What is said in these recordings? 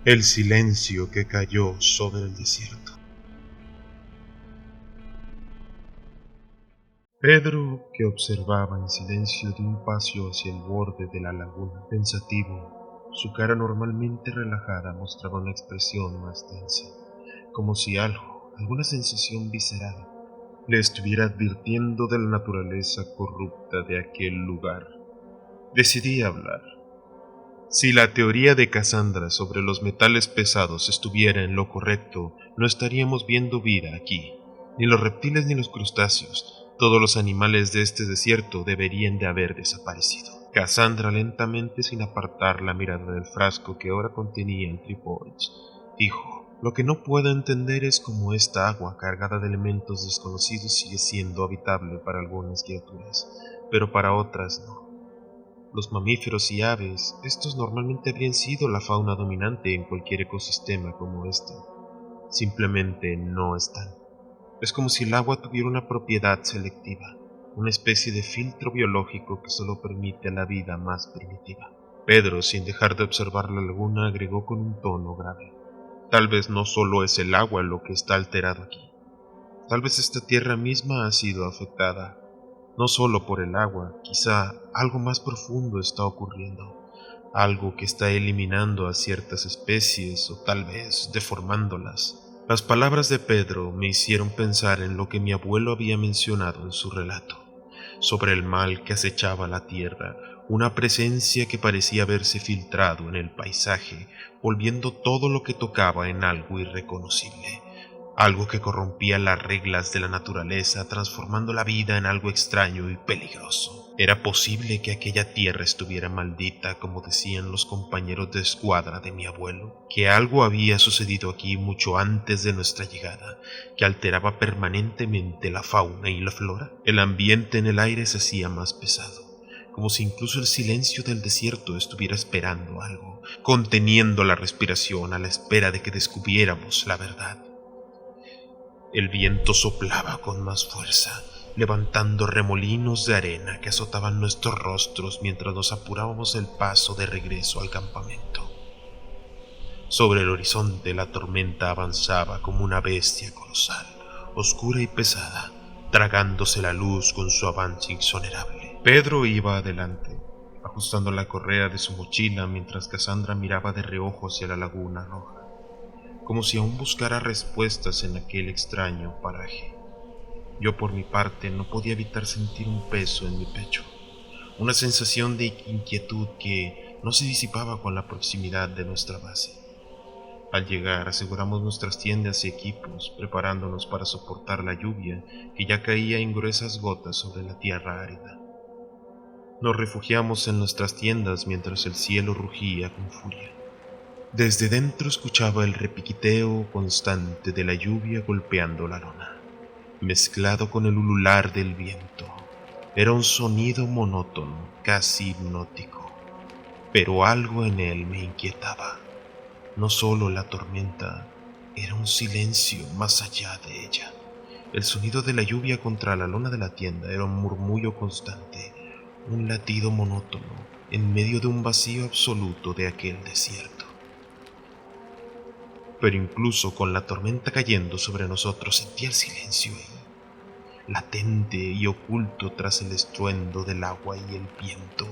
El silencio que cayó sobre el desierto. Pedro, que observaba en silencio de un paso hacia el borde de la laguna, pensativo, su cara normalmente relajada mostraba una expresión más tensa, como si alguna sensación visceral, le estuviera advirtiendo de la naturaleza corrupta de aquel lugar. Decidí hablar. Si la teoría de Cassandra sobre los metales pesados estuviera en lo correcto, no estaríamos viendo vida aquí. Ni los reptiles ni los crustáceos, todos los animales de este desierto deberían de haber desaparecido. Cassandra lentamente, sin apartar la mirada del frasco que ahora contenía el tripods, dijo: lo que no puedo entender es cómo esta agua cargada de elementos desconocidos sigue siendo habitable para algunas criaturas, pero para otras no. Los mamíferos y aves, estos normalmente habrían sido la fauna dominante en cualquier ecosistema como este. Simplemente no están. Es como si el agua tuviera una propiedad selectiva, una especie de filtro biológico que solo permite la vida más primitiva. Pedro, sin dejar de observar la laguna, agregó con un tono grave: tal vez no solo es el agua lo que está alterado aquí. Tal vez esta tierra misma ha sido afectada. No solo por el agua, quizá algo más profundo está ocurriendo, algo que está eliminando a ciertas especies o tal vez deformándolas. Las palabras de Pedro me hicieron pensar en lo que mi abuelo había mencionado en su relato, sobre el mal que acechaba la tierra, una presencia que parecía haberse filtrado en el paisaje, volviendo todo lo que tocaba en algo irreconocible. Algo que corrompía las reglas de la naturaleza, transformando la vida en algo extraño y peligroso. ¿Era posible que aquella tierra estuviera maldita, como decían los compañeros de escuadra de mi abuelo? ¿Que algo había sucedido aquí mucho antes de nuestra llegada, que alteraba permanentemente la fauna y la flora? El ambiente en el aire se hacía más pesado, como si incluso el silencio del desierto estuviera esperando algo, conteniendo la respiración a la espera de que descubriéramos la verdad. El viento soplaba con más fuerza, levantando remolinos de arena que azotaban nuestros rostros mientras nos apurábamos el paso de regreso al campamento. Sobre el horizonte la tormenta avanzaba como una bestia colosal, oscura y pesada, tragándose la luz con su avance inexorable. Pedro iba adelante, ajustando la correa de su mochila mientras Cassandra miraba de reojo hacia la laguna roja, como si aún buscara respuestas en aquel extraño paraje. Yo, por mi parte, no podía evitar sentir un peso en mi pecho, una sensación de inquietud que no se disipaba con la proximidad de nuestra base. Al llegar, aseguramos nuestras tiendas y equipos, preparándonos para soportar la lluvia que ya caía en gruesas gotas sobre la tierra árida. Nos refugiamos en nuestras tiendas mientras el cielo rugía con furia. Desde dentro escuchaba el repiqueteo constante de la lluvia golpeando la lona, mezclado con el ulular del viento. Era un sonido monótono, casi hipnótico, pero algo en él me inquietaba. No solo la tormenta, era un silencio más allá de ella. El sonido de la lluvia contra la lona de la tienda era un murmullo constante, un latido monótono en medio de un vacío absoluto de aquel desierto. Pero incluso con la tormenta cayendo sobre nosotros sentía el silencio ahí, latente y oculto tras el estruendo del agua y el viento.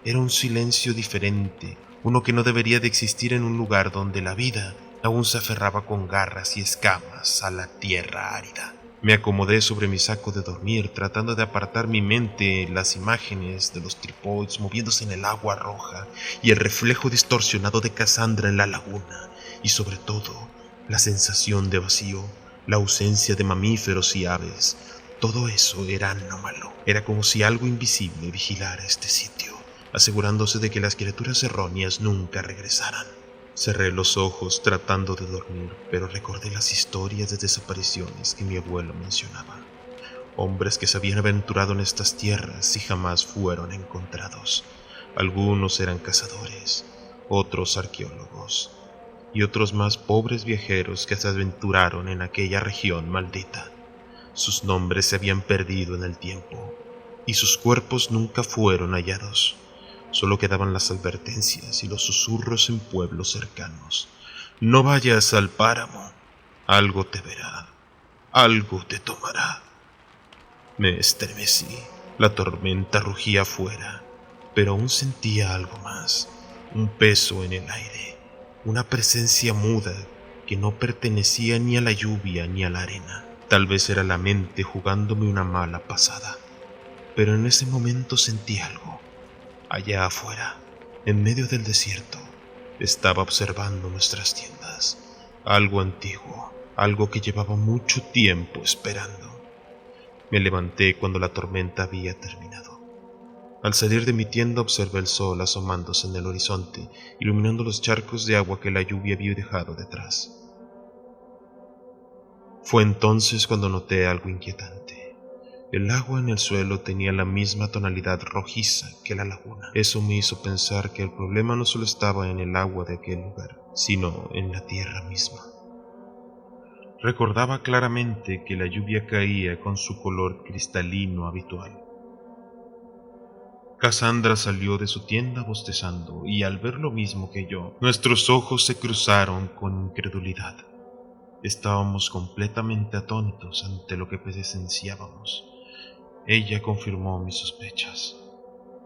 Era un silencio diferente, uno que no debería de existir en un lugar donde la vida aún se aferraba con garras y escamas a la tierra árida. Me acomodé sobre mi saco de dormir, tratando de apartar mi mente las imágenes de los tripods moviéndose en el agua roja y el reflejo distorsionado de Cassandra en la laguna, y sobre todo, la sensación de vacío, la ausencia de mamíferos y aves. Todo eso era anómalo. Era como si algo invisible vigilara este sitio, asegurándose de que las criaturas erróneas nunca regresaran. Cerré los ojos tratando de dormir, pero recordé las historias de desapariciones que mi abuelo mencionaba. Hombres que se habían aventurado en estas tierras y jamás fueron encontrados. Algunos eran cazadores, otros arqueólogos, y otros más pobres viajeros que se aventuraron en aquella región maldita. Sus nombres se habían perdido en el tiempo, y sus cuerpos nunca fueron hallados. Solo quedaban las advertencias y los susurros en pueblos cercanos, No vayas al páramo, algo te verá, algo te tomará. Me estremecí, la tormenta rugía afuera, pero aún sentía algo más, un peso en el aire, una presencia muda que no pertenecía ni a la lluvia ni a la arena. Tal vez era la mente jugándome una mala pasada, pero en ese momento sentí algo. Allá afuera, en medio del desierto, estaba observando nuestras tiendas, algo antiguo, algo que llevaba mucho tiempo esperando. Me levanté cuando la tormenta había terminado. Al salir de mi tienda observé el sol asomándose en el horizonte, iluminando los charcos de agua que la lluvia había dejado detrás. Fue entonces cuando noté algo inquietante. El agua en el suelo tenía la misma tonalidad rojiza que la laguna. Eso me hizo pensar que el problema no solo estaba en el agua de aquel lugar, sino en la tierra misma. Recordaba claramente que la lluvia caía con su color cristalino habitual. Cassandra salió de su tienda bostezando, y al ver lo mismo que yo, nuestros ojos se cruzaron con incredulidad. Estábamos completamente atónitos ante lo que presenciábamos. Ella confirmó mis sospechas.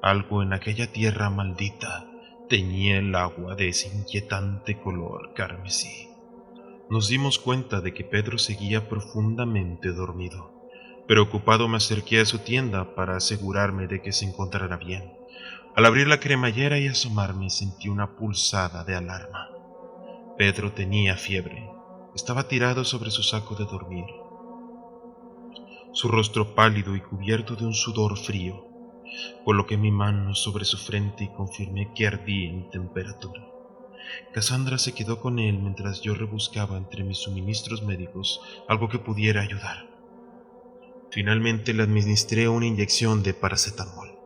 Algo en aquella tierra maldita teñía el agua de ese inquietante color carmesí. Nos dimos cuenta de que Pedro seguía profundamente dormido. Preocupado me acerqué a su tienda para asegurarme de que se encontrara bien. Al abrir la cremallera y asomarme sentí una pulsada de alarma. Pedro tenía fiebre. Estaba tirado sobre su saco de dormir, su rostro pálido y cubierto de un sudor frío. Coloqué mi mano sobre su frente y confirmé que ardía en temperatura. Cassandra se quedó con él mientras yo rebuscaba entre mis suministros médicos algo que pudiera ayudar. Finalmente le administré una inyección de paracetamol.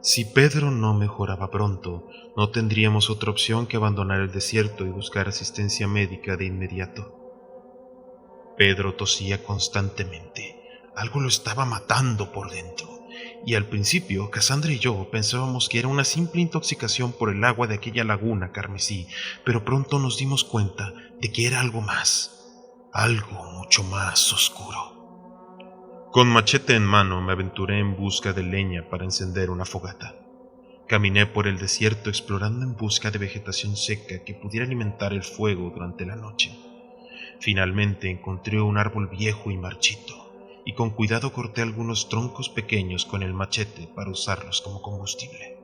Si Pedro no mejoraba pronto, no tendríamos otra opción que abandonar el desierto y buscar asistencia médica de inmediato. Pedro tosía constantemente. Algo lo estaba matando por dentro. Y al principio, Cassandra y yo pensábamos que era una simple intoxicación por el agua de aquella laguna carmesí, pero pronto nos dimos cuenta de que era algo más, algo mucho más oscuro. Con machete en mano me aventuré en busca de leña para encender una fogata. Caminé por el desierto explorando en busca de vegetación seca que pudiera alimentar el fuego durante la noche. Finalmente encontré un árbol viejo y marchito, y con cuidado corté algunos troncos pequeños con el machete para usarlos como combustible.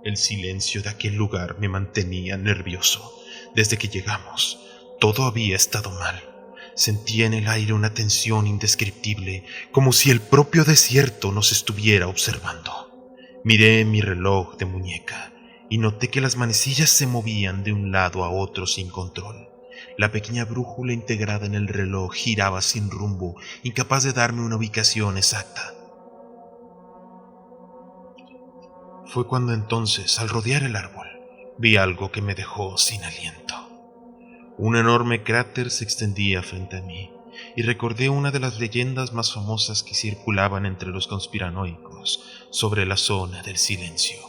El silencio de aquel lugar me mantenía nervioso. Desde que llegamos, todo había estado mal. Sentía en el aire una tensión indescriptible, como si el propio desierto nos estuviera observando. Miré mi reloj de muñeca y noté que las manecillas se movían de un lado a otro sin control. La pequeña brújula integrada en el reloj giraba sin rumbo, incapaz de darme una ubicación exacta. Fue cuando entonces, al rodear el árbol, vi algo que me dejó sin aliento. Un enorme cráter se extendía frente a mí, y recordé una de las leyendas más famosas que circulaban entre los conspiranoicos sobre la zona del silencio.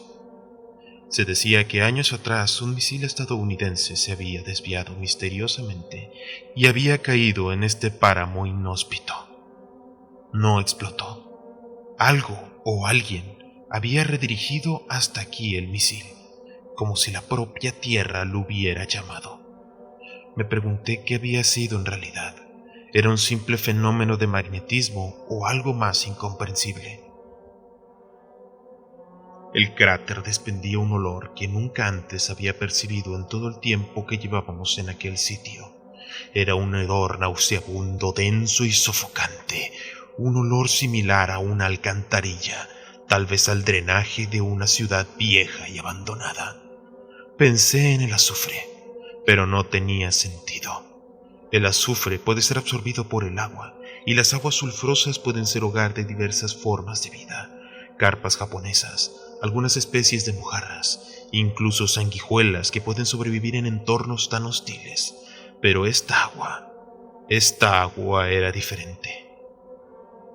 Se decía que años atrás un misil estadounidense se había desviado misteriosamente y había caído en este páramo inhóspito. No explotó. Algo o alguien había redirigido hasta aquí el misil, como si la propia tierra lo hubiera llamado. Me pregunté qué había sido en realidad. ¿Era un simple fenómeno de magnetismo o algo más incomprensible? El cráter desprendía un olor que nunca antes había percibido en todo el tiempo que llevábamos en aquel sitio. Era un hedor nauseabundo, denso y sofocante, un olor similar a una alcantarilla, tal vez al drenaje de una ciudad vieja y abandonada. Pensé en el azufre, pero no tenía sentido. El azufre puede ser absorbido por el agua, y las aguas sulfurosas pueden ser hogar de diversas formas de vida: carpas japonesas, algunas especies de mojarras, incluso sanguijuelas que pueden sobrevivir en entornos tan hostiles. Pero esta agua era diferente.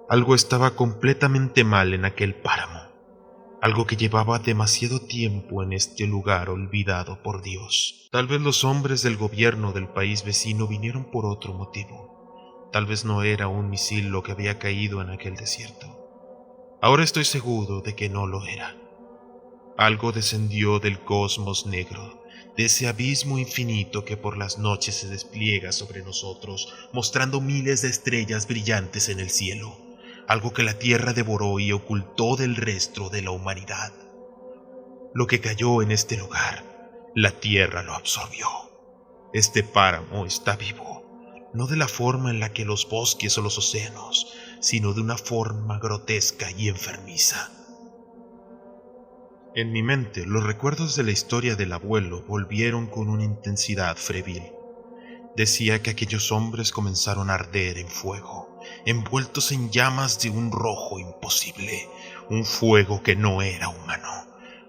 Algo estaba completamente mal en aquel páramo. algo que llevaba demasiado tiempo en este lugar olvidado por Dios. Tal vez los hombres del gobierno del país vecino vinieron por otro motivo. Tal vez no era un misil lo que había caído en aquel desierto. Ahora estoy seguro de que no lo era. Algo descendió del cosmos negro, de ese abismo infinito que por las noches se despliega sobre nosotros, mostrando miles de estrellas brillantes en el cielo, algo que la Tierra devoró y ocultó del resto de la humanidad. Lo que cayó en este lugar, la Tierra lo absorbió. Este páramo está vivo, no de la forma en la que los bosques o los océanos, sino de una forma grotesca y enfermiza. En mi mente, los recuerdos de la historia del abuelo volvieron con una intensidad febril. Decía que aquellos hombres comenzaron a arder en fuego, envueltos en llamas de un rojo imposible, un fuego que no era humano.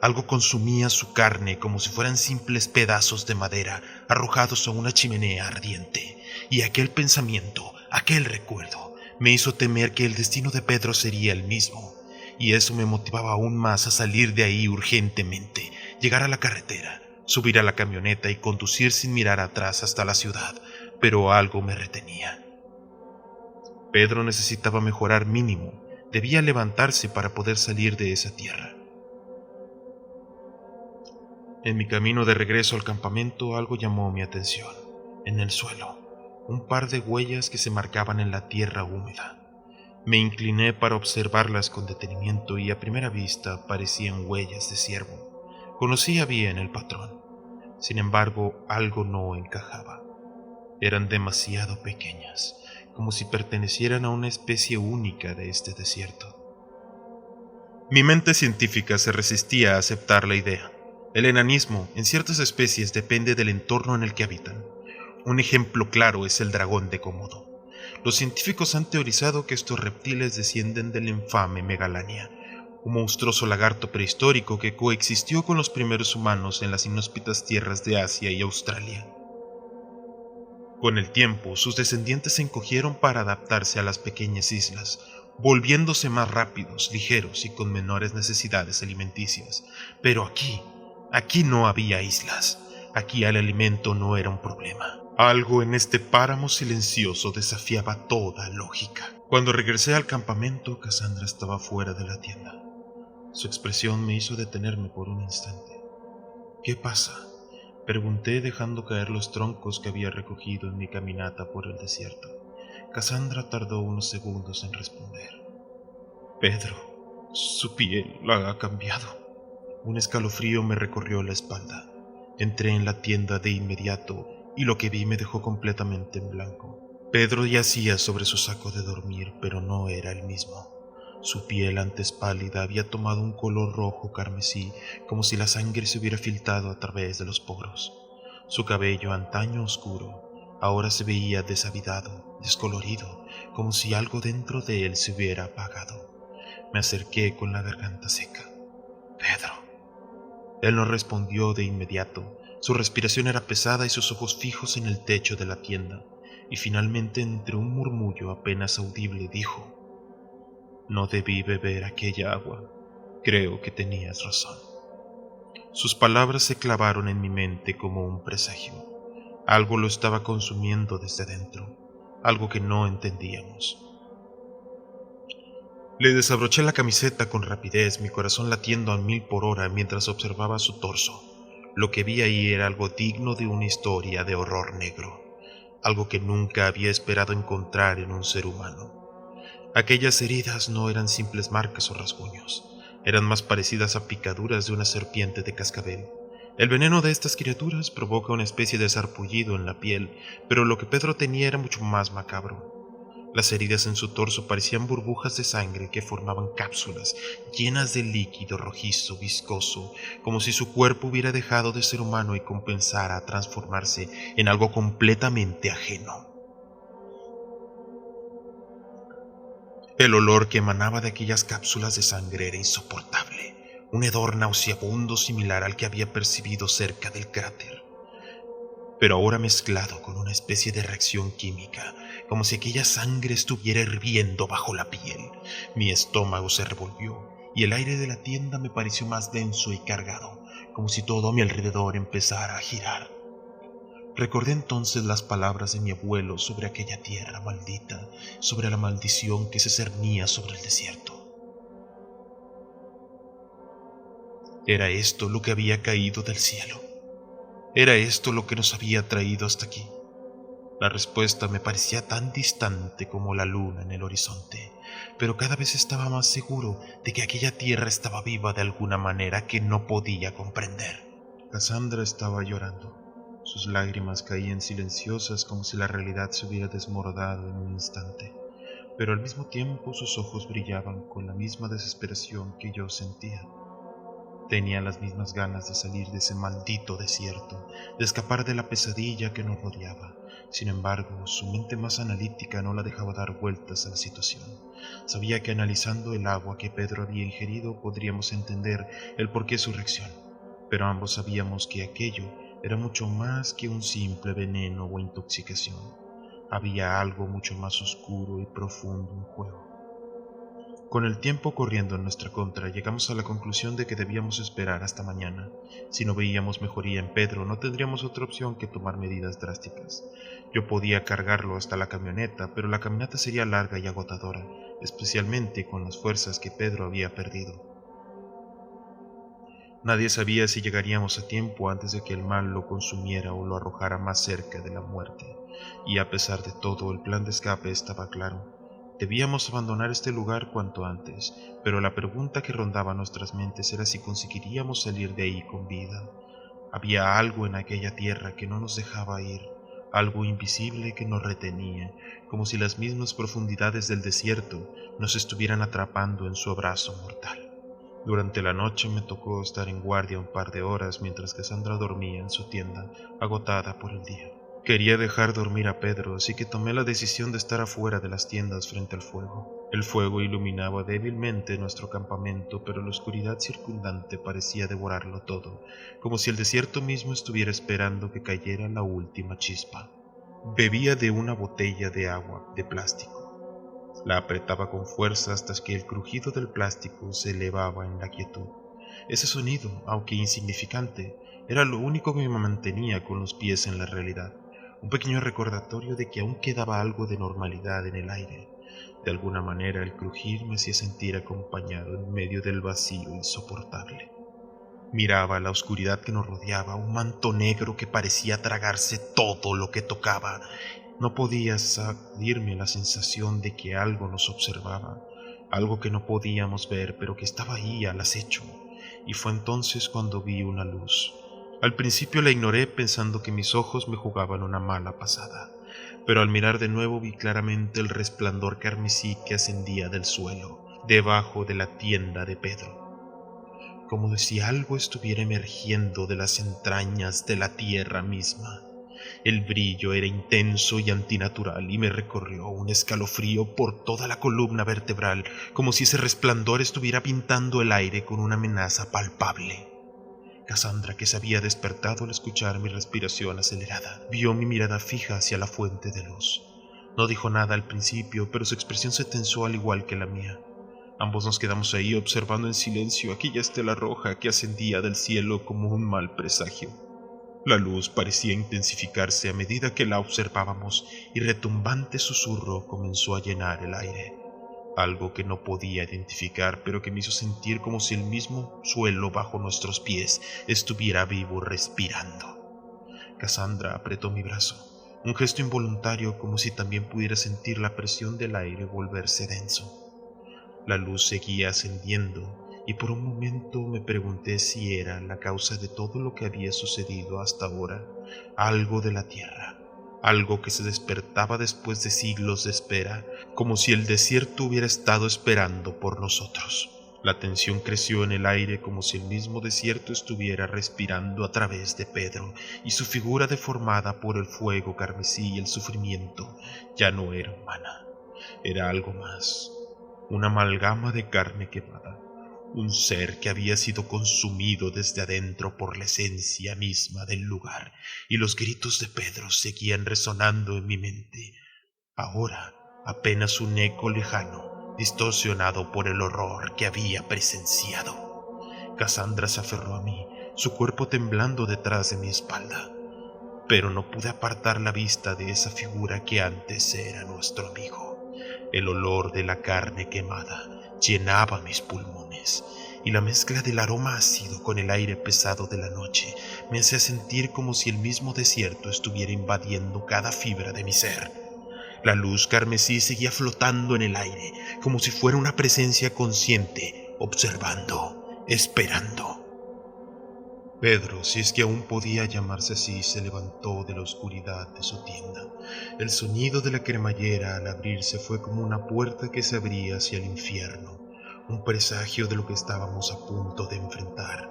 Algo consumía su carne como si fueran simples pedazos de madera arrojados a una chimenea ardiente, y aquel pensamiento, aquel recuerdo, me hizo temer que el destino de Pedro sería el mismo. Y eso me motivaba aún más a salir de ahí urgentemente, llegar a la carretera, subir a la camioneta y conducir sin mirar atrás hasta la ciudad, pero algo me retenía. Pedro necesitaba mejorar mínimo, debía levantarse para poder salir de esa tierra. En mi camino de regreso al campamento algo llamó mi atención. En el suelo, un par de huellas que se marcaban en la tierra húmeda. Me incliné para observarlas con detenimiento y a primera vista parecían huellas de ciervo. Conocía bien el patrón. Sin embargo, algo no encajaba. Eran demasiado pequeñas, como si pertenecieran a una especie única de este desierto. Mi mente científica se resistía a aceptar la idea. El enanismo en ciertas especies depende del entorno en el que habitan. Un ejemplo claro es el dragón de Komodo. Los científicos han teorizado que estos reptiles descienden del infame Megalania, un monstruoso lagarto prehistórico que coexistió con los primeros humanos en las inhóspitas tierras de Asia y Australia. Con el tiempo, sus descendientes se encogieron para adaptarse a las pequeñas islas, volviéndose más rápidos, ligeros y con menores necesidades alimenticias. Pero aquí no había islas. Aquí el alimento no era un problema. Algo en este páramo silencioso desafiaba toda lógica. Cuando regresé al campamento, Cassandra estaba fuera de la tienda. Su expresión me hizo detenerme por un instante. ¿Qué pasa?, pregunté dejando caer los troncos que había recogido en mi caminata por el desierto. Cassandra tardó unos segundos en responder. Pedro, su piel la ha cambiado. Un escalofrío me recorrió la espalda. Entré en la tienda de inmediato y lo que vi me dejó completamente en blanco. Pedro yacía sobre su saco de dormir, pero no era el mismo. Su piel, antes pálida, había tomado un color rojo carmesí, como si la sangre se hubiera filtrado a través de los poros. Su cabello, antaño oscuro, ahora se veía deshabitado, descolorido, como si algo dentro de él se hubiera apagado. Me acerqué con la garganta seca. «Pedro». Él no respondió de inmediato. Su respiración era pesada y sus ojos fijos en el techo de la tienda, y finalmente, entre un murmullo apenas audible, dijo: «No debí beber aquella agua. Creo que tenías razón». Sus palabras se clavaron en mi mente como un presagio. Algo lo estaba consumiendo desde dentro, algo que no entendíamos. Le desabroché la camiseta con rapidez, mi corazón latiendo a 1000 por hora mientras observaba su torso. Lo que vi ahí era algo digno de una historia de horror negro, algo que nunca había esperado encontrar en un ser humano. Aquellas heridas no eran simples marcas o rasguños, eran más parecidas a picaduras de una serpiente de cascabel. El veneno de estas criaturas provoca una especie de sarpullido en la piel, pero lo que Pedro tenía era mucho más macabro. Las heridas en su torso parecían burbujas de sangre que formaban cápsulas llenas de líquido rojizo, viscoso, como si su cuerpo hubiera dejado de ser humano y comenzara a transformarse en algo completamente ajeno. El olor que emanaba de aquellas cápsulas de sangre era insoportable, un hedor nauseabundo similar al que había percibido cerca del cráter, pero ahora mezclado con una especie de reacción química, como si aquella sangre estuviera hirviendo bajo la piel. Mi estómago se revolvió y el aire de la tienda me pareció más denso y cargado, como si todo a mi alrededor empezara a girar. Recordé entonces las palabras de mi abuelo sobre aquella tierra maldita, sobre la maldición que se cernía sobre el desierto. ¿Era esto lo que había caído del cielo? ¿Era esto lo que nos había traído hasta aquí? La respuesta me parecía tan distante como la luna en el horizonte, pero cada vez estaba más seguro de que aquella tierra estaba viva de alguna manera que no podía comprender. Cassandra estaba llorando. Sus lágrimas caían silenciosas como si la realidad se hubiera desmoronado en un instante, pero al mismo tiempo sus ojos brillaban con la misma desesperación que yo sentía. Tenía las mismas ganas de salir de ese maldito desierto, de escapar de la pesadilla que nos rodeaba. Sin embargo, su mente más analítica no la dejaba dar vueltas a la situación. Sabía que analizando el agua que Pedro había ingerido podríamos entender el porqué de su reacción, pero ambos sabíamos que aquello era mucho más que un simple veneno o intoxicación. Había algo mucho más oscuro y profundo en juego. Con el tiempo corriendo en nuestra contra, llegamos a la conclusión de que debíamos esperar hasta mañana. Si no veíamos mejoría en Pedro, no tendríamos otra opción que tomar medidas drásticas. Yo podía cargarlo hasta la camioneta, pero la caminata sería larga y agotadora, especialmente con las fuerzas que Pedro había perdido. Nadie sabía si llegaríamos a tiempo antes de que el mal lo consumiera o lo arrojara más cerca de la muerte, y a pesar de todo, el plan de escape estaba claro. Debíamos abandonar este lugar cuanto antes, pero la pregunta que rondaba nuestras mentes era si conseguiríamos salir de ahí con vida. Había algo en aquella tierra que no nos dejaba ir, algo invisible que nos retenía, como si las mismas profundidades del desierto nos estuvieran atrapando en su abrazo mortal. Durante la noche me tocó estar en guardia un par de horas mientras Cassandra dormía en su tienda, agotada por el día. Quería dejar dormir a Pedro, así que tomé la decisión de estar afuera de las tiendas frente al fuego. El fuego iluminaba débilmente nuestro campamento, pero la oscuridad circundante parecía devorarlo todo, como si el desierto mismo estuviera esperando que cayera la última chispa. Bebía de una botella de agua de plástico. La apretaba con fuerza hasta que el crujido del plástico se elevaba en la quietud. Ese sonido, aunque insignificante, era lo único que me mantenía con los pies en la realidad, un pequeño recordatorio de que aún quedaba algo de normalidad en el aire. De alguna manera el crujir me hacía sentir acompañado en medio del vacío insoportable. Miraba la oscuridad que nos rodeaba, un manto negro que parecía tragarse todo lo que tocaba. No podía sacudirme la sensación de que algo nos observaba, algo que no podíamos ver, pero que estaba ahí al acecho. Y fue entonces cuando vi una luz. Al principio la ignoré pensando que mis ojos me jugaban una mala pasada, pero al mirar de nuevo vi claramente el resplandor carmesí que ascendía del suelo, debajo de la tienda de Pedro, como si algo estuviera emergiendo de las entrañas de la tierra misma. El brillo era intenso y antinatural y me recorrió un escalofrío por toda la columna vertebral, como si ese resplandor estuviera pintando el aire con una amenaza palpable. Cassandra, que se había despertado al escuchar mi respiración acelerada, vio mi mirada fija hacia la fuente de luz. No dijo nada al principio, pero su expresión se tensó al igual que la mía. Ambos nos quedamos ahí observando en silencio aquella estela roja que ascendía del cielo como un mal presagio. La luz parecía intensificarse a medida que la observábamos y retumbante susurro comenzó a llenar el aire. Algo que no podía identificar, pero que me hizo sentir como si el mismo suelo bajo nuestros pies estuviera vivo respirando. Cassandra apretó mi brazo, un gesto involuntario como si también pudiera sentir la presión del aire volverse denso. La luz seguía ascendiendo y por un momento me pregunté si era la causa de todo lo que había sucedido hasta ahora, algo de la tierra, algo que se despertaba después de siglos de espera, como si el desierto hubiera estado esperando por nosotros. La tensión creció en el aire como si el mismo desierto estuviera respirando a través de Pedro, y su figura deformada por el fuego carmesí y el sufrimiento ya no era humana, era algo más. Una amalgama de carne quemada, un ser que había sido consumido desde adentro por la esencia misma del lugar, y los gritos de Pedro seguían resonando en mi mente, ahora apenas un eco lejano, distorsionado por el horror que había presenciado. Cassandra se aferró a mí, su cuerpo temblando detrás de mi espalda, pero no pude apartar la vista de esa figura que antes era nuestro amigo. El olor de la carne quemada llenaba mis pulmones, y la mezcla del aroma ácido con el aire pesado de la noche me hacía sentir como si el mismo desierto estuviera invadiendo cada fibra de mi ser. La luz carmesí seguía flotando en el aire, como si fuera una presencia consciente, observando, esperando. Pedro, si es que aún podía llamarse así, se levantó de la oscuridad de su tienda. El sonido de la cremallera al abrirse fue como una puerta que se abría hacia el infierno, un presagio de lo que estábamos a punto de enfrentar.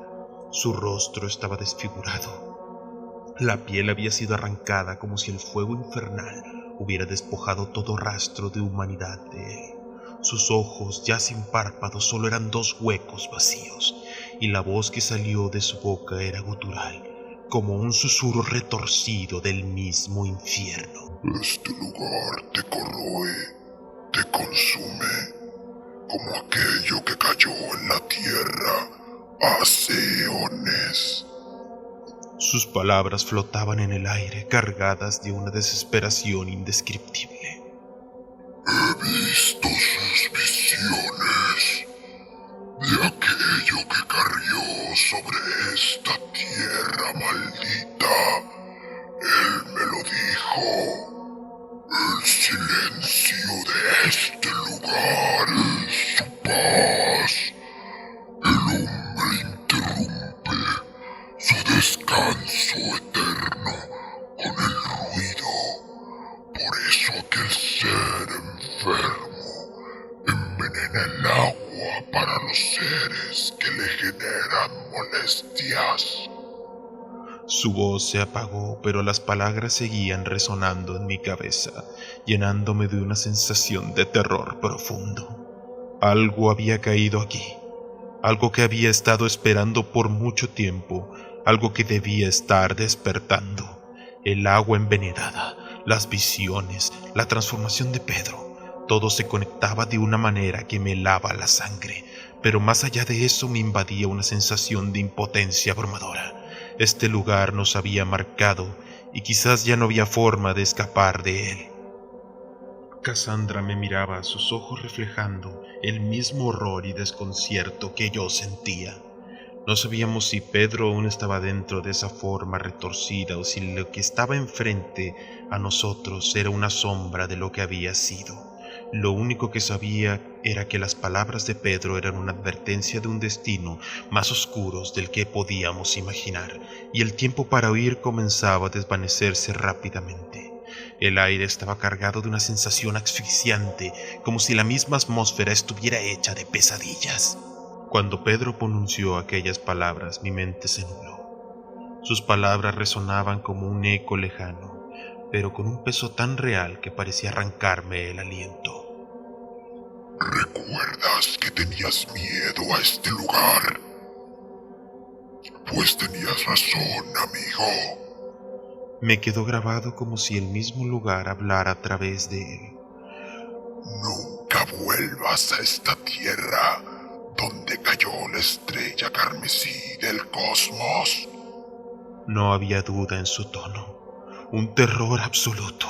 Su rostro estaba desfigurado. La piel había sido arrancada como si el fuego infernal hubiera despojado todo rastro de humanidad de él. Sus ojos, ya sin párpados, solo eran dos huecos vacíos, y la voz que salió de su boca era gutural, como un susurro retorcido del mismo infierno. Este lugar te corroe, te consume, como aquello que cayó en la tierra hace eones. Sus palabras flotaban en el aire, cargadas de una desesperación indescriptible. He visto sus visiones de aquello que carrió sobre esta tierra maldita. Él me lo dijo. El silencio de este lugar es su paz. El hombre interrumpe su descanso eterno con el ruido. Por eso aquel ser enfermo envenena el agua para los seres que le generan molestias. Su voz se apagó, pero las palabras seguían resonando en mi cabeza, llenándome de una sensación de terror profundo. Algo había caído aquí, algo que había estado esperando por mucho tiempo, algo que debía estar despertando. El agua envenenada, las visiones, la transformación de Pedro, todo se conectaba de una manera que me helaba la sangre, pero más allá de eso me invadía una sensación de impotencia abrumadora. Este lugar nos había marcado y quizás ya no había forma de escapar de él. Cassandra me miraba, sus ojos reflejando el mismo horror y desconcierto que yo sentía. No sabíamos si Pedro aún estaba dentro de esa forma retorcida o si lo que estaba enfrente a nosotros era una sombra de lo que había sido. Lo único que sabía era que las palabras de Pedro eran una advertencia de un destino más oscuro del que podíamos imaginar, y el tiempo para huir comenzaba a desvanecerse rápidamente. El aire estaba cargado de una sensación asfixiante, como si la misma atmósfera estuviera hecha de pesadillas. Cuando Pedro pronunció aquellas palabras, mi mente se nubló. Sus palabras resonaban como un eco lejano, pero con un peso tan real que parecía arrancarme el aliento. ¿Recuerdas que tenías miedo a este lugar? Pues tenías razón, amigo. Me quedó grabado como si el mismo lugar hablara a través de él. Nunca vuelvas a esta tierra donde cayó la estrella carmesí del cosmos. No había duda en su tono, un terror absoluto,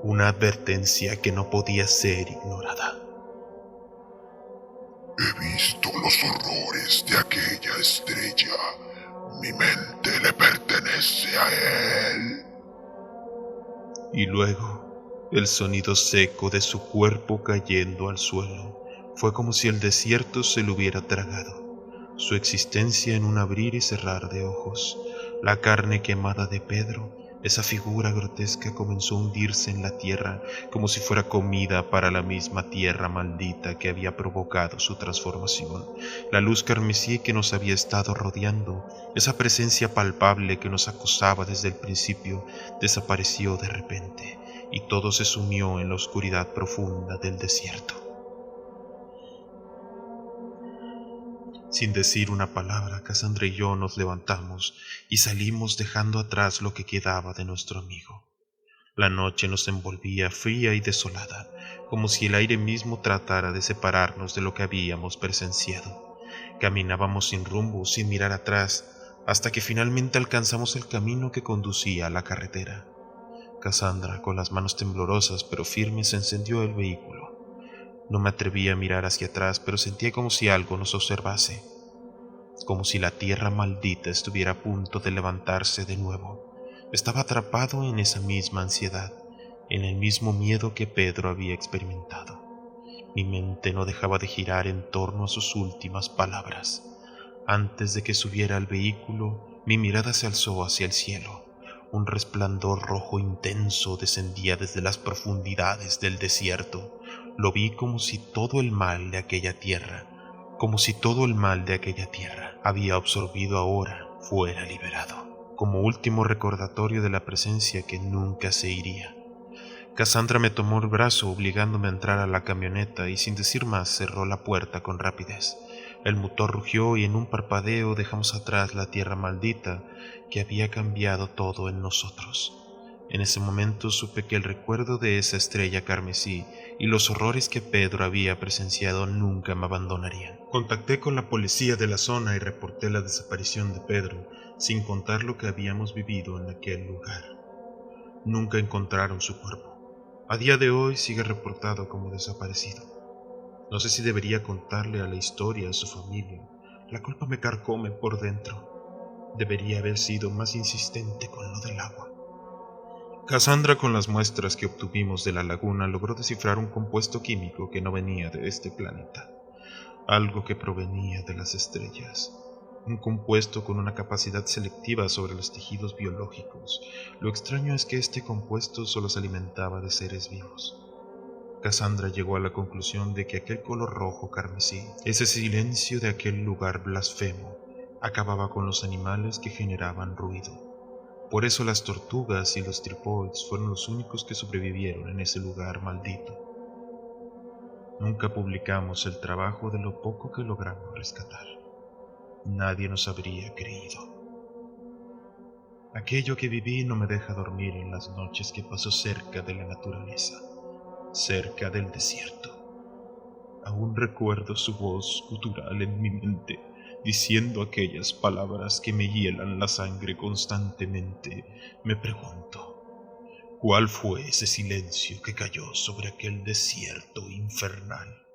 una advertencia que no podía ser ignorada. He visto los horrores de aquella estrella. Mi mente le pertenece a él. Y luego, el sonido seco de su cuerpo cayendo al suelo fue como si el desierto se lo hubiera tragado, su existencia en un abrir y cerrar de ojos. La carne quemada de Pedro, esa figura grotesca, comenzó a hundirse en la tierra como si fuera comida para la misma tierra maldita que había provocado su transformación. La luz carmesí que nos había estado rodeando, esa presencia palpable que nos acosaba desde el principio, desapareció de repente, y todo se sumió en la oscuridad profunda del desierto. Sin decir una palabra, Cassandra y yo nos levantamos y salimos dejando atrás lo que quedaba de nuestro amigo. La noche nos envolvía fría y desolada, como si el aire mismo tratara de separarnos de lo que habíamos presenciado. Caminábamos sin rumbo, sin mirar atrás, hasta que finalmente alcanzamos el camino que conducía a la carretera. Cassandra, con las manos temblorosas pero firmes, encendió el vehículo. No me atreví a mirar hacia atrás, pero sentía como si algo nos observase, como si la tierra maldita estuviera a punto de levantarse de nuevo. Estaba atrapado en esa misma ansiedad, en el mismo miedo que Pedro había experimentado. Mi mente no dejaba de girar en torno a sus últimas palabras. Antes de que subiera al vehículo, mi mirada se alzó hacia el cielo. Un resplandor rojo intenso descendía desde las profundidades del desierto. Lo vi como si todo el mal de aquella tierra, había absorbido ahora, fuera liberado, como último recordatorio de la presencia que nunca se iría. Cassandra me tomó el brazo obligándome a entrar a la camioneta y sin decir más cerró la puerta con rapidez. El motor rugió y en un parpadeo dejamos atrás la tierra maldita que había cambiado todo en nosotros. En ese momento supe que el recuerdo de esa estrella carmesí y los horrores que Pedro había presenciado nunca me abandonarían. Contacté con la policía de la zona y reporté la desaparición de Pedro, sin contar lo que habíamos vivido en aquel lugar. Nunca encontraron su cuerpo. A día de hoy sigue reportado como desaparecido. No sé si debería contarle a la historia a su familia. La culpa me carcome por dentro. Debería haber sido más insistente con lo del agua. Cassandra, con las muestras que obtuvimos de la laguna, logró descifrar un compuesto químico que no venía de este planeta, algo que provenía de las estrellas. Un compuesto con una capacidad selectiva sobre los tejidos biológicos. Lo extraño es que este compuesto solo se alimentaba de seres vivos. Cassandra llegó a la conclusión de que aquel color rojo carmesí, ese silencio de aquel lugar blasfemo, acababa con los animales que generaban ruido. Por eso las tortugas y los tripoids fueron los únicos que sobrevivieron en ese lugar maldito. Nunca publicamos el trabajo de lo poco que logramos rescatar. Nadie nos habría creído. Aquello que viví no me deja dormir en las noches que paso cerca de la naturaleza, cerca del desierto. Aún recuerdo su voz gutural en mi mente, diciendo aquellas palabras que me hielan la sangre constantemente. Me pregunto, ¿cuál fue ese silencio que cayó sobre aquel desierto infernal?